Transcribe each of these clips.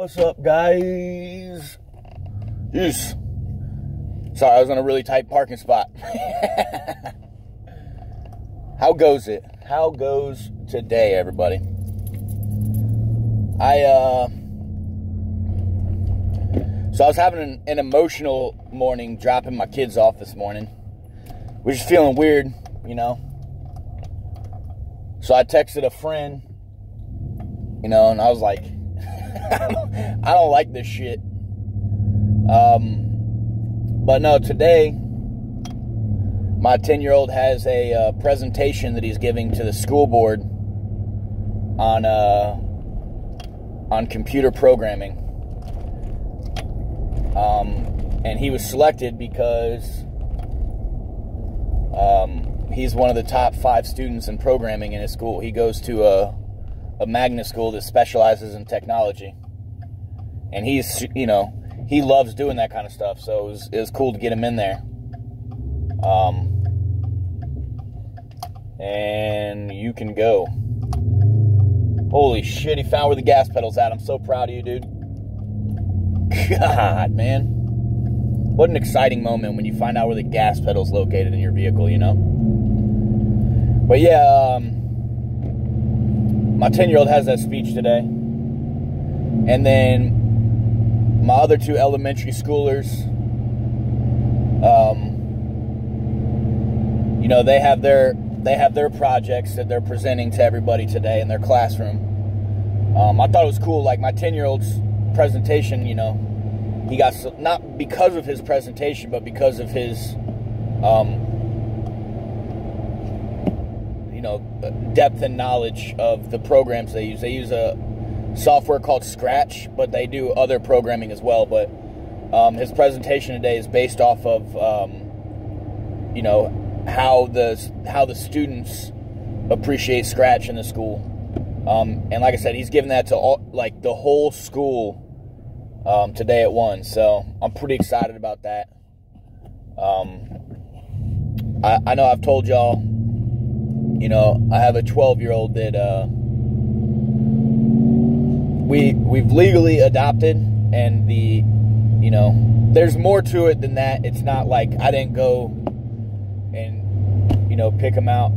What's up, guys? Yes. Sorry, I was in a really tight parking spot. How goes it? How goes today, everybody? So I was having an emotional morning dropping my kids off this morning. We're just feeling weird, you know. So I texted a friend, you know, and I was like, I don't like this shit. But no, today, my 10-year-old has a presentation that he's giving to the school board on computer programming. And he was selected because he's one of the top 5 students in programming in his school. He goes to a magnet school that specializes in technology. And he's, you know, he loves doing that kind of stuff. So it was cool to get him in there. And you can go. Holy shit, he found where the gas pedal's at. I'm so proud of you, dude. God, man. What an exciting moment when you find out where the gas pedal's located in your vehicle, you know? But yeah, my 10-year-old has that speech today. And then my other 2 elementary schoolers, you know, they have their projects that they're presenting to everybody today in their classroom. I thought it was cool, like my 10-year-old's presentation, you know, he got, not because of his presentation, but because of his, you know, depth and knowledge of the programs they use. They use a software called Scratch, but they do other programming as well. But his presentation today is based off of, you know, how the students appreciate Scratch in the school. And like I said, he's giving that to all, like the whole school today at 1. So I'm pretty excited about that. I know I've told y'all, you know, I have a 12-year-old that we've legally adopted, and you know, there's more to it than that. It's not like I didn't go and, you know, pick him out.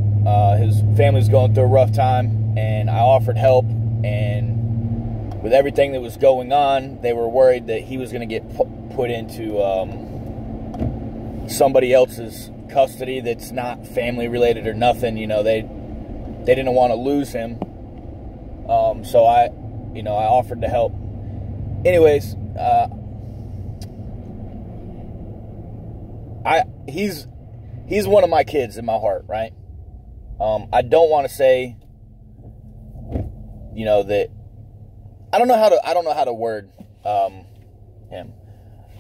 His family's going through a rough time, and I offered help, and with everything that was going on, they were worried that he was going to get put into somebody else's custody that's not family related or nothing. You know, they didn't want to lose him. So I offered to help. Anyways, he's one of my kids in my heart, right? I don't want to say, you know, that I don't know how to word him.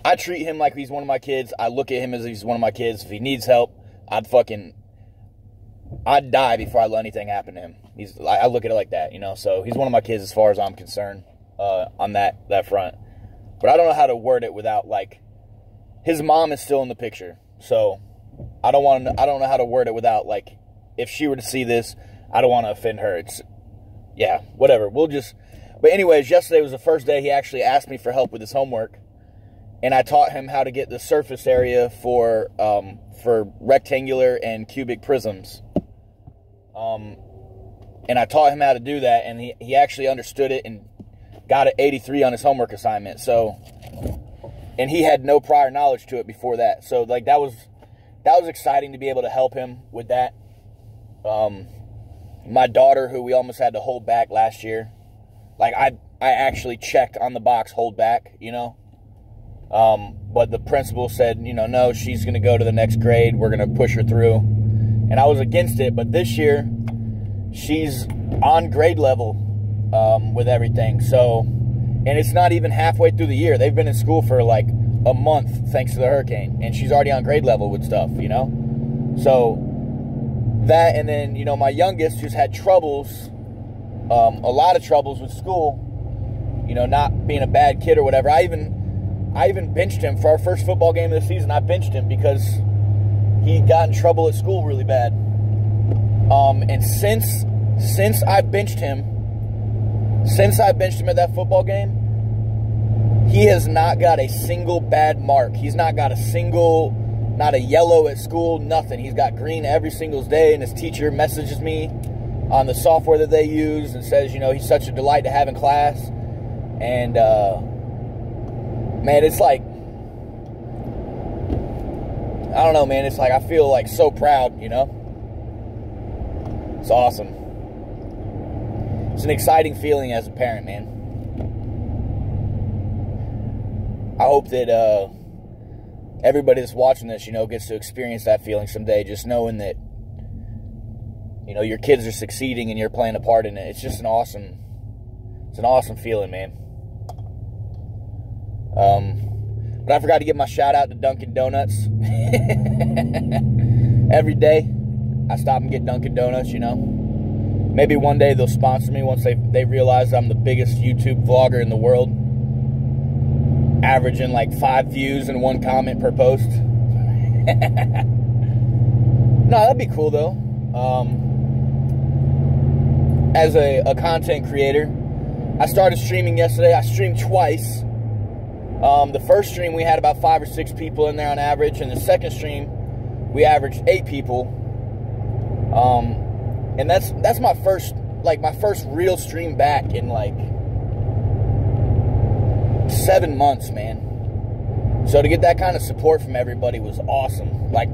I treat him like he's one of my kids. I look at him as he's one of my kids. If he needs help, I'd die before I let anything happen to him. I look at it like that, you know. So he's one of my kids as far as I'm concerned on that front. But I don't know how to word it without, like, his mom is still in the picture. So I don't know how to word it without, like, if she were to see this, I don't want to offend her. Yeah, whatever. But anyways, yesterday was the first day he actually asked me for help with his homework. And I taught him how to get the surface area for rectangular and cubic prisms. And I taught him how to do that, and he actually understood it and got an 83 on his homework assignment. So, and he had no prior knowledge to it before that. So, like, that was exciting to be able to help him with that. My daughter, who we almost had to hold back last year, like, I actually checked on the box, hold back, you know. But the principal said, you know, no, she's going to go to the next grade. We're going to push her through. And I was against it. But this year, she's on grade level with everything. So, and it's not even halfway through the year. They've been in school for like a month thanks to the hurricane. And she's already on grade level with stuff, you know. So, that, and then, you know, my youngest, who's had troubles, a lot of troubles with school, you know, not being a bad kid or whatever. I even benched him for our first football game of the season. I benched him because he got in trouble at school really bad. And since I benched him at that football game, He has not got a single bad mark. He's not got not a yellow at school, nothing. He's got green every single day, and his teacher messages me on the software that they use and says, he's such a delight to have in class. And, man, it's like, I don't know, man. It's like I feel like so proud, It's awesome. It's an exciting feeling as a parent, man. I hope that everybody that's watching this, gets to experience that feeling someday, just knowing that, your kids are succeeding and you're playing a part in it. It's just an awesome feeling, man. But I forgot to give my shout out to Dunkin' Donuts. Every day, I stop and get Dunkin' Donuts, Maybe one day they'll sponsor me once they realize I'm the biggest YouTube vlogger in the world. Averaging like 5 views and 1 comment per post. No, that'd be cool though. As a content creator, I started streaming yesterday. I streamed twice. The first stream we had about 5 or 6 people in there on average, and the second stream we averaged 8 people. And that's my first real stream back in like 7 months, man. So to get that kind of support from everybody was awesome. Like,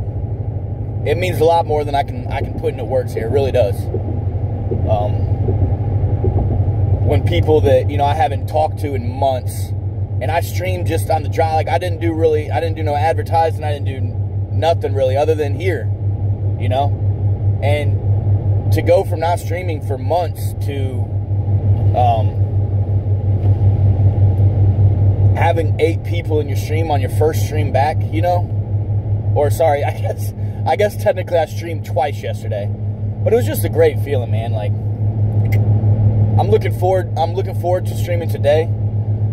it means a lot more than I can put into words here. It really does. When people that I haven't talked to in months, and I streamed just on the drive, like I didn't do no advertising, I didn't do nothing really other than here, and to go from not streaming for months to having 8 people in your stream on your first stream back, or sorry, I guess technically I streamed twice yesterday, but it was just a great feeling, man. Like, I'm looking forward to streaming today.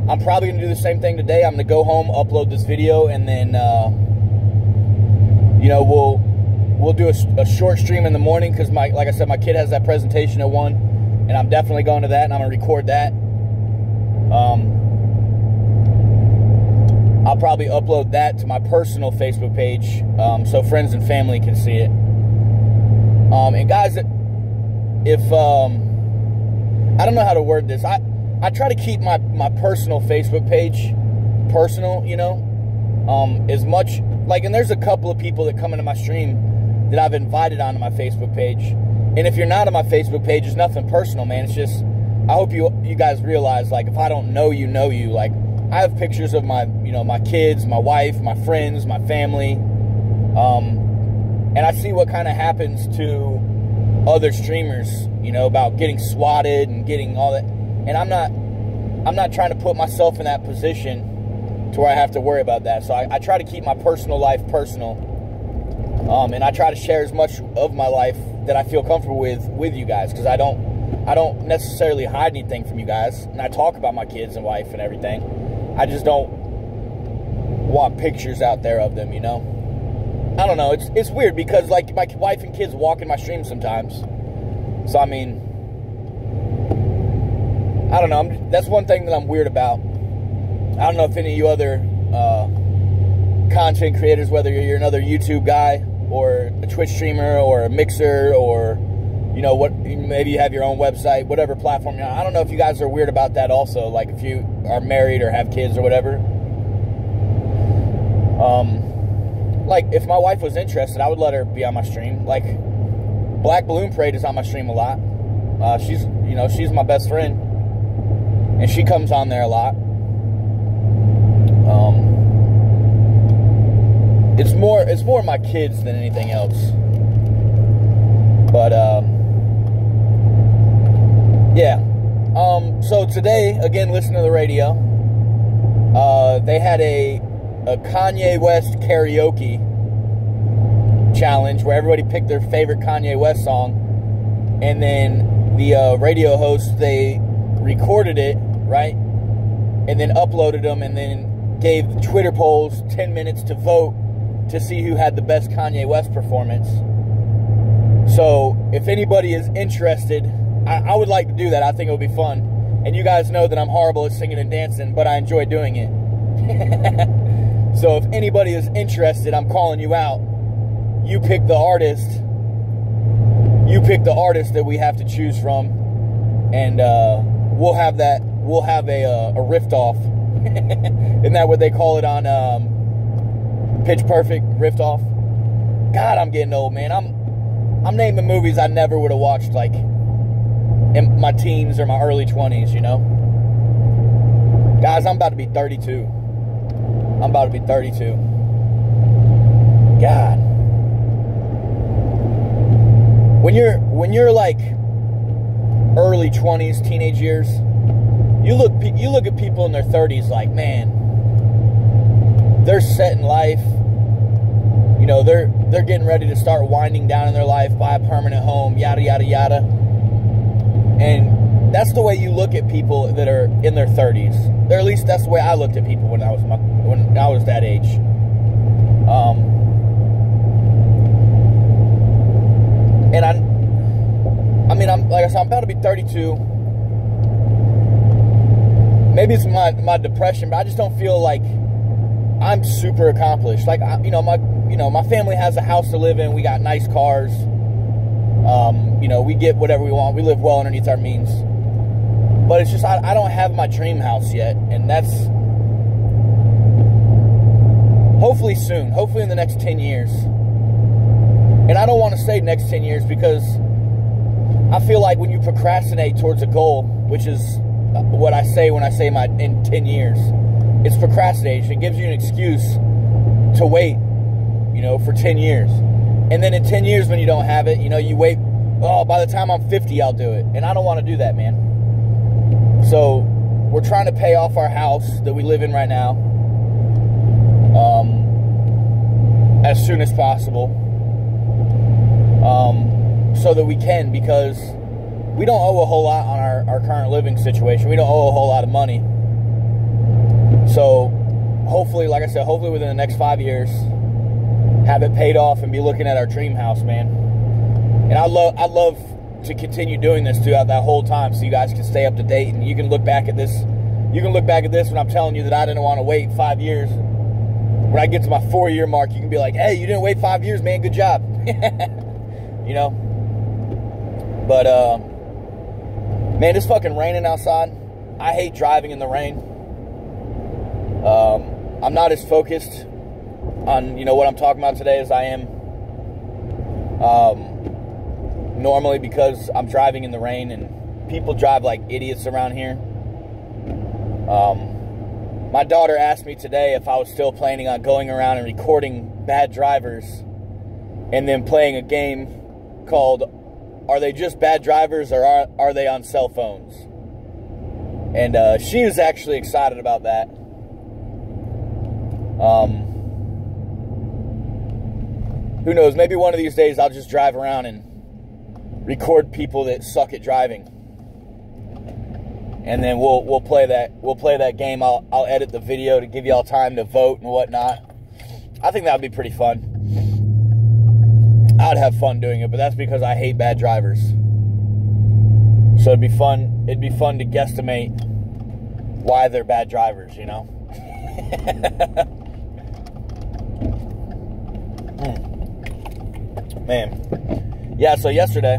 I'm probably gonna do the same thing today. I'm gonna go home, upload this video, and then we'll do a short stream in the morning because like I said, my kid has that presentation at 1, and I'm definitely going to that, and I'm gonna record that. I'll probably upload that to my personal Facebook page, so friends and family can see it. And guys, if I don't know how to word this, I try to keep my personal Facebook page personal, as much, like, and there's a couple of people that come into my stream that I've invited onto my Facebook page. And if you're not on my Facebook page, it's nothing personal, man. It's just, I hope you guys realize, like, if I don't know you, like, I have pictures of my, my kids, my wife, my friends, my family. And I see what kind of happens to other streamers, about getting swatted and getting all that. And I'm not trying to put myself in that position to where I have to worry about that. So I try to keep my personal life personal. And I try to share as much of my life that I feel comfortable with you guys, because I don't necessarily hide anything from you guys. And I talk about my kids and wife and everything. I just don't want pictures out there of them, I don't know. It's weird because, like, my wife and kids walk in my stream sometimes. So, I mean, I don't know. That's one thing that I'm weird about. I don't know if any of you other content creators, whether you're another YouTube guy or a Twitch streamer or a mixer or, maybe you have your own website, whatever platform you're on. I don't know if you guys are weird about that also, like if you are married or have kids or whatever. Like, if my wife was interested, I would let her be on my stream. Like, Black Balloon Parade is on my stream a lot. She's my best friend, and she comes on there a lot. It's more my kids than anything else. But yeah. So today, again, listening to the radio, they had a Kanye West karaoke challenge where everybody picked their favorite Kanye West song, and then the radio hosts, they recorded it, right, and then uploaded them, and then gave the Twitter polls 10 minutes to vote to see who had the best Kanye West performance. So if anybody is interested, I would like to do that. I think it would be fun. And you guys know that I'm horrible at singing and dancing, but I enjoy doing it. So if anybody is interested, I'm calling you out. You pick the artist. You pick the artist that we have to choose from, and we'll have that. We'll have a rift off. Isn't that what they call it on Pitch Perfect? Rift off. God, I'm getting old, man. I'm naming movies I never would have watched, like in my teens or my early 20s, you know? Guys, I'm about to be 32. I'm about to be 32. God. When you're like early 20s, teenage years, you look at people in their 30s like, man, they're set in life. You know, they're getting ready to start winding down in their life, buy a permanent home, yada, yada, yada. And that's the way you look at people that are in their 30s. Or at least that's the way I looked at people when I was that age. And I'm like I said, I'm about to be 32. Maybe it's my depression, but I just don't feel like I'm super accomplished. Like, my family has a house to live in. We got nice cars. You know, we get whatever we want. We live well underneath our means. But it's just, I don't have my dream house yet. And that's hopefully soon. Hopefully in the next 10 years. And I don't want to say next 10 years because I feel like when you procrastinate towards a goal, which is what I say when I say in 10 years, it's procrastination. It gives you an excuse to wait, you know, for 10 years. And then in 10 years when you don't have it, you know, you wait, oh, by the time I'm 50, I'll do it. And I don't want to do that, man. So we're trying to pay off our house that we live in right now as soon as possible so that we can, because we don't owe a whole lot on our current living situation. We don't owe a whole lot of money. So hopefully, like I said, hopefully within the next 5 years, have it paid off and be looking at our dream house, man. And I'd love to continue doing this throughout that whole time, so you guys can stay up to date and you can look back at this. You can look back at this when I'm telling you that I didn't want to wait 5 years. When I get to my 4-year mark, you can be like, hey, you didn't wait 5 years, man. Good job. You know? But, man, it's fucking raining outside. I hate driving in the rain. I'm not as focused on, you know, what I'm talking about today as I am normally, because I'm driving in the rain and people drive like idiots around here. My daughter asked me today if I was still planning on going around and recording bad drivers and then playing a game called Are They Just Bad Drivers or Are They on Cell Phones? And she was actually excited about that. Who knows? Maybe one of these days I'll just drive around and record people that suck at driving, and then we'll play that game. I'll edit the video to give y'all time to vote and whatnot. I think that would be pretty fun. I'd have fun doing it, but that's because I hate bad drivers. So it'd be fun. It'd be fun to guesstimate why they're bad drivers, you know. Man, yeah. So yesterday,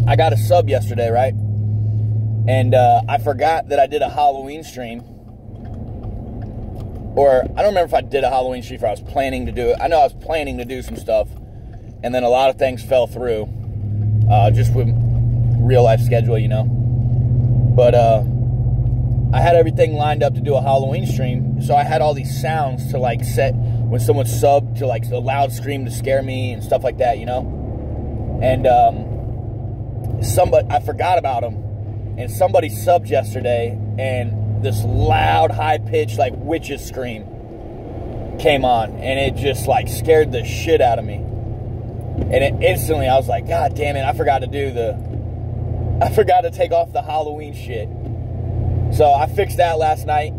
I got a sub yesterday, right? And I forgot that I did a Halloween stream. Or, I don't remember if I did a Halloween stream or I was planning to do it. I know I was planning to do some stuff. And then a lot of things fell through. Just with real life schedule, you know. But I had everything lined up to do a Halloween stream. So I had all these sounds to like set when someone subbed, to like the loud scream to scare me and stuff like that, you know. And I forgot about them. And somebody subbed yesterday, and this loud, high-pitched, like, witch's scream came on, and it just, like, scared the shit out of me. And instantly, I was like, God damn it, I forgot to take off the Halloween shit. So, I fixed that last night.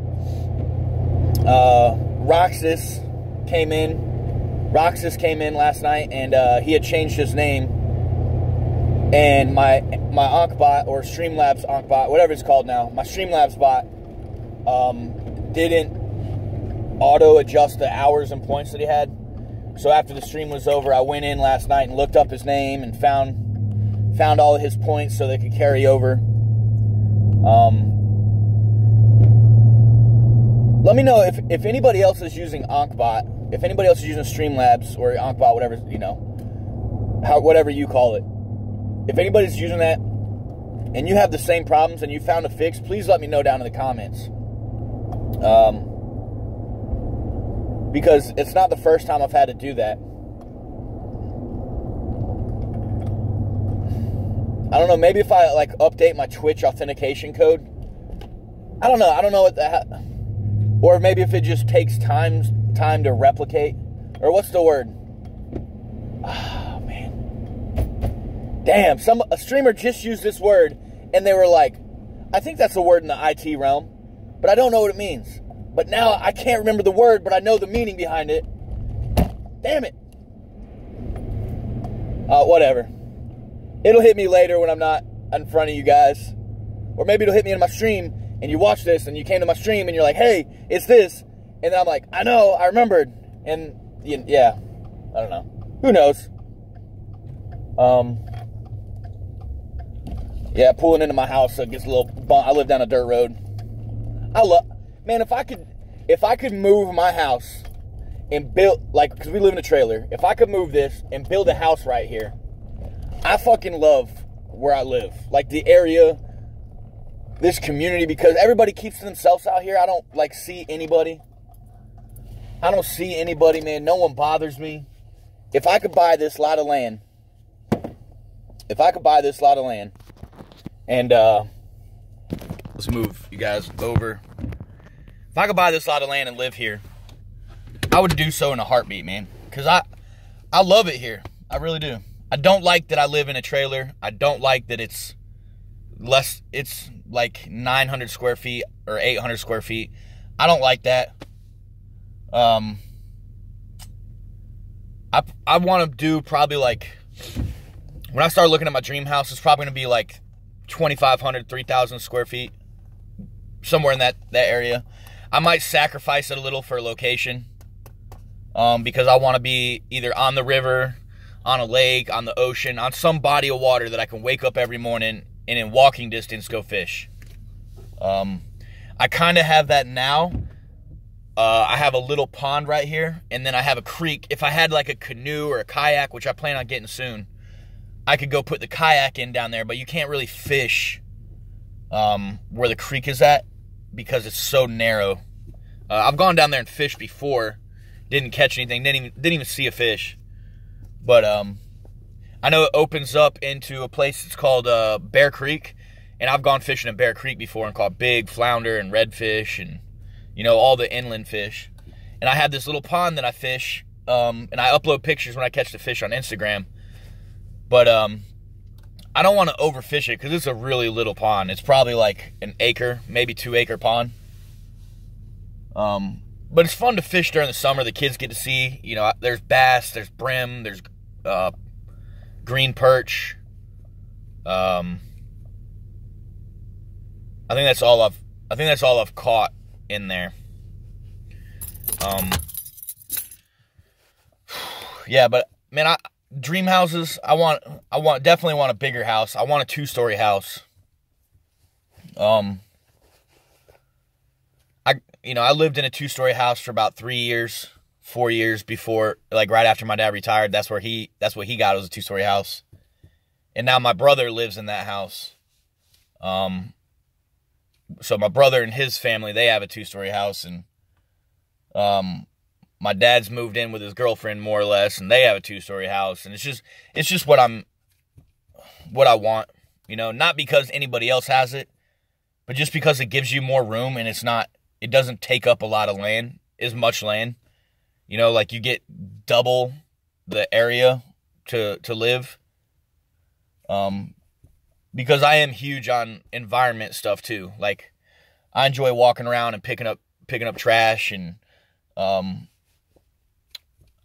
Roxas came in last night, and he had changed his name And my Ankh-bot, or Streamlabs Ankh-bot, whatever it's called now, my Streamlabs bot didn't auto-adjust the hours and points that he had. So after the stream was over, I went in last night and looked up his name and found all of his points so they could carry over. Let me know if anybody else is using Ankh-bot, if anybody else is using Streamlabs or Ankh-bot, whatever, you know, whatever you call it. If anybody's using that and you have the same problems and you found a fix, please let me know down in the comments. Because it's not the first time I've had to do that. I don't know, maybe if I like update my Twitch authentication code. I don't know what that, or maybe if it just takes time to replicate, or what's the word? Oh man. Damn, a streamer just used this word and they were like, I think that's a word in the IT realm, but I don't know what it means. But now I can't remember the word, but I know the meaning behind it. Damn it. Whatever. It'll hit me later when I'm not in front of you guys. Or maybe it'll hit me in my stream, and you watch this, and you came to my stream, and you're like, hey, it's this. And then I'm like, I know, I remembered. And, yeah, I don't know. Who knows? Yeah, pulling into my house, so it gets a little bump. I live down a dirt road. Man, if I could move my house and build, like, because we live in a trailer, if I could move this and build a house right here, I fucking love where I live. Like, the area, this community, because everybody keeps to themselves out here. I don't, like, see anybody. I don't see anybody, man. No one bothers me. If I could buy this lot of land, and, let's move you guys over. If I could buy this lot of land and live here, I would do so in a heartbeat, man. Because I love it here. I really do. I don't like that I live in a trailer. I don't like that it's like 900 square feet or 800 square feet. I don't like that. I want to do probably like, when I start looking at my dream house, it's probably going to be like 2,500, 3,000 square feet. Somewhere in that area. I might sacrifice it a little for location, because I want to be either on the river, on a lake, on the ocean, on some body of water that I can wake up every morning and in walking distance go fish. I kind of have that now. I have a little pond right here, and then I have a creek. If I had like a canoe or a kayak, which I plan on getting soon, I could go put the kayak in down there, but you can't really fish where the creek is at, because it's so narrow. I've gone down there and fished before, didn't catch anything, didn't even see a fish. But I know it opens up into a place that's called Bear Creek, and I've gone fishing in Bear Creek before and caught big flounder and redfish and, you know, all the inland fish. And I have this little pond that I fish, and I upload pictures when I catch the fish on Instagram. But I don't want to overfish it because it's a really little pond. It's probably like an acre, maybe 2-acre pond. But it's fun to fish during the summer. The kids get to see, you know, there's bass, there's brim, there's green perch. I think that's all I've caught in there. Yeah, but man, dream houses, I definitely want a bigger house. I want a 2-story house. I lived in a 2-story house for about 4 years before, like right after my dad retired. That's what he got, was a 2-story house. And now my brother lives in that house. So my brother and his family, they have a 2-story house, and my dad's moved in with his girlfriend more or less, and they have a 2-story house. And it's just what I want, you know, not because anybody else has it, but just because it gives you more room, and it doesn't take up a lot of land, as much land. You know, like you get double the area to live. Because I am huge on environment stuff too. Like, I enjoy walking around and picking up trash, and I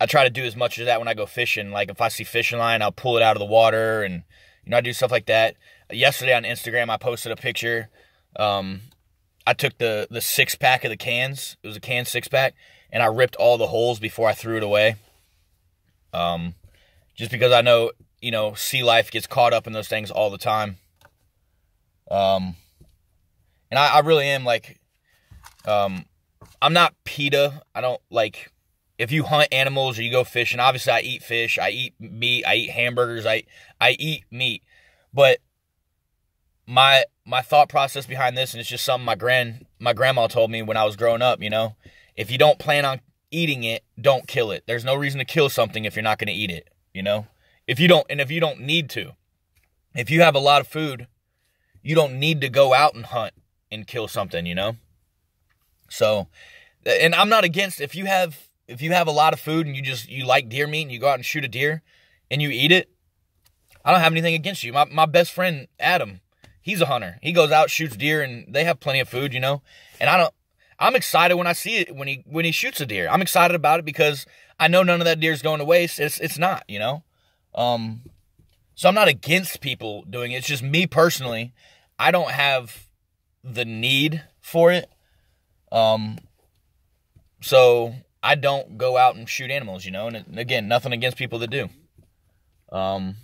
try to do as much of that when I go fishing. Like, if I see fishing line, I'll pull it out of the water and You know, I do stuff like that. Yesterday on Instagram, I posted a picture. I took the 6-pack of the cans. It was a can 6-pack, and I ripped all the holes before I threw it away. Just because I know, you know, sea life gets caught up in those things all the time. And I really am like, I'm not PETA. I don't like, if you hunt animals or you go fishing, obviously I eat fish, I eat meat, I eat hamburgers, I eat meat. But my thought process behind this, and it's just something my grandma told me when I was growing up, you know, if you don't plan on eating it, don't kill it. There's no reason to kill something if you're not going to eat it, you know? If you don't need to. If you have a lot of food, you don't need to go out and hunt and kill something, you know? So, and I'm not against, if you have a lot of food and you like deer meat and you go out and shoot a deer and you eat it, I don't have anything against you. My best friend, Adam, he's a hunter. He goes out, shoots deer, and they have plenty of food, you know? And I'm excited when I see it, when he shoots a deer. I'm excited about it because I know none of that deer is going to waste. It's not, you know? So I'm not against people doing it. It's just me personally, I don't have the need for it. So I don't go out and shoot animals, you know? And again, nothing against people that do. But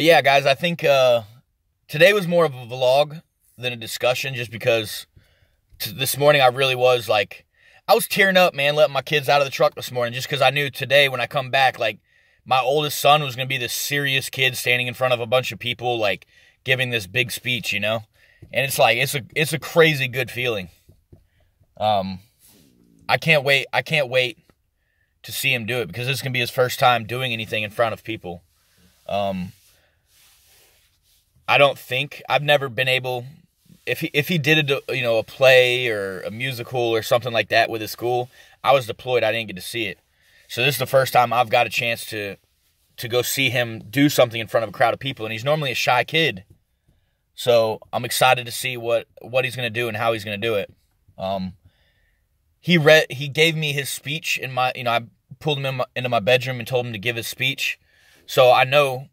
yeah, guys, I think today was more of a vlog than a discussion, just because this morning I really was like, I was tearing up, man, letting my kids out of the truck this morning, just because I knew today when I come back, like, my oldest son was going to be this serious kid standing in front of a bunch of people, like, giving this big speech, you know? And it's like, it's a crazy good feeling. I can't wait to see him do it, because this is going to be his first time doing anything in front of people. I don't think, I've never been able, if he did a play or a musical or something like that with his school, I was deployed, I didn't get to see it. So this is the first time I've got a chance to go see him do something in front of a crowd of people, and he's normally a shy kid. So I'm excited to see what he's going to do and how he's going to do it. He gave me his speech in my, you know, I pulled him into my bedroom and told him to give his speech. So I know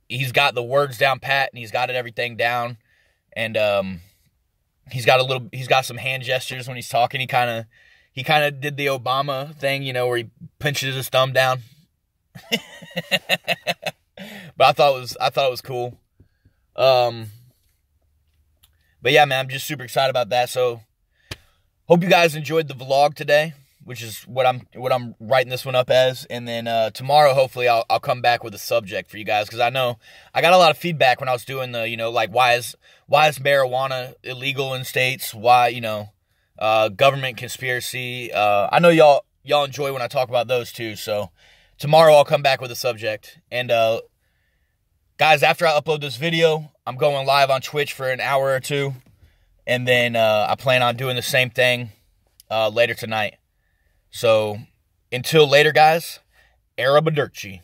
he's got the words down pat, and he's got everything down. And he's got some hand gestures when he's talking. He kind of did the Obama thing, you know, where he pinches his thumb down. But I thought it was cool. But yeah, man, I'm just super excited about that. So hope you guys enjoyed the vlog today, which is what I'm writing this one up as. And then tomorrow, hopefully, I'll come back with a subject for you guys, because I know I got a lot of feedback when I was doing the, you know, like, why is marijuana illegal in states? Why, you know, government conspiracy. I know y'all enjoy when I talk about those too. So tomorrow I'll come back with a subject. And guys, after I upload this video, I'm going live on Twitch for an hour or two. And then I plan on doing the same thing later tonight. So until later, guys, Arrivederci.